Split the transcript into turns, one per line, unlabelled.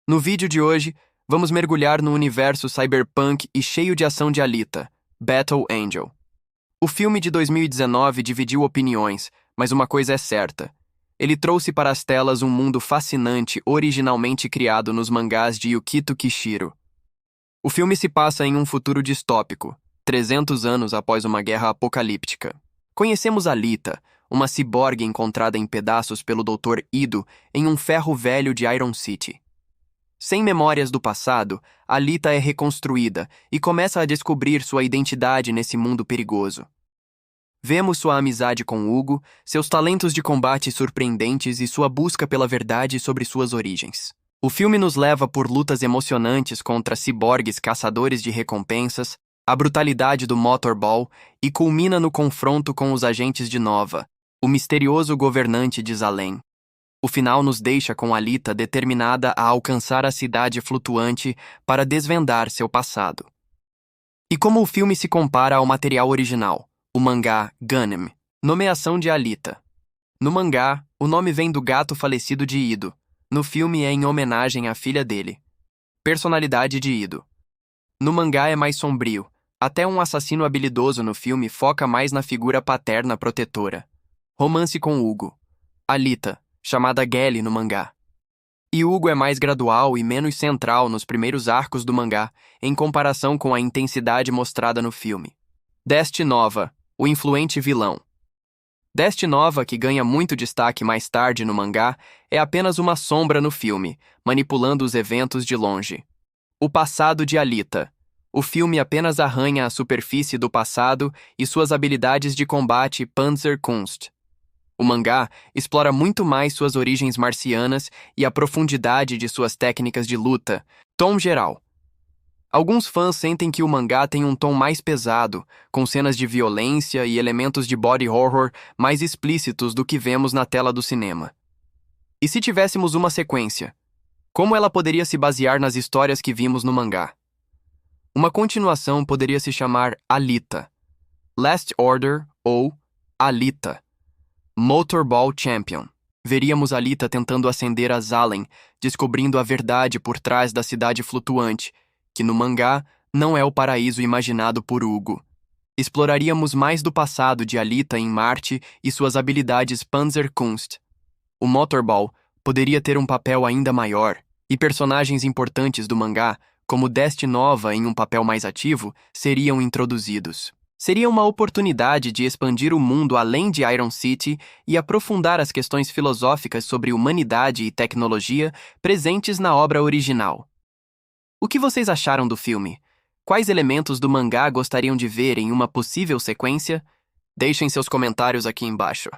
No vídeo de hoje, vamos mergulhar no universo cyberpunk e cheio de ação de Alita, Battle Angel. O filme de 2019 dividiu opiniões, mas uma coisa é certa. Ele trouxe para as telas um mundo fascinante originalmente criado nos mangás de Yukito Kishiro. O filme se passa em um futuro distópico, 300 anos após uma guerra apocalíptica. Conhecemos Alita, uma ciborgue encontrada em pedaços pelo Dr. Ido em um ferro velho de Iron City. Sem memórias do passado, Alita é reconstruída e começa a descobrir sua identidade nesse mundo perigoso. Vemos sua amizade com Hugo, seus talentos de combate surpreendentes e sua busca pela verdade sobre suas origens. O filme nos leva por lutas emocionantes contra ciborgues caçadores de recompensas, a brutalidade do Motorball e culmina no confronto com os agentes de Nova, o misterioso governante de Zalem. O final nos deixa com Alita determinada a alcançar a cidade flutuante para desvendar seu passado. E como o filme se compara ao material original, o mangá Ganem, nomeação de Alita. No mangá, o nome vem do gato falecido de Ido. No filme é em homenagem à filha dele. Personalidade de Ido. No mangá é mais sombrio. Até um assassino habilidoso no filme foca mais na figura paterna protetora. Romance com Hugo. Alita, chamada Gelly no mangá. E Hugo é mais gradual e menos central nos primeiros arcos do mangá, em comparação com a intensidade mostrada no filme. Dest Nova, o influente vilão. Dest Nova, que ganha muito destaque mais tarde no mangá, é apenas uma sombra no filme, manipulando os eventos de longe. O passado de Alita. O filme apenas arranha a superfície do passado e suas habilidades de combate Panzerkunst. O mangá explora muito mais suas origens marcianas e a profundidade de suas técnicas de luta. Tom geral. Alguns fãs sentem que o mangá tem um tom mais pesado, com cenas de violência e elementos de body horror mais explícitos do que vemos na tela do cinema. E se tivéssemos uma sequência? Como ela poderia se basear nas histórias que vimos no mangá? Uma continuação poderia se chamar Alita, Last Order ou Alita, Motorball Champion. Veríamos Alita tentando ascender a Zalem, descobrindo a verdade por trás da cidade flutuante, que no mangá não é o paraíso imaginado por Hugo. Exploraríamos mais do passado de Alita em Marte e suas habilidades Panzerkunst. O Motorball poderia ter um papel ainda maior, e personagens importantes do mangá, como Dest Nova em um papel mais ativo, seriam introduzidos. Seria uma oportunidade de expandir o mundo além de Iron City e aprofundar as questões filosóficas sobre humanidade e tecnologia presentes na obra original. O que vocês acharam do filme? Quais elementos do mangá gostariam de ver em uma possível sequência? Deixem seus comentários aqui embaixo.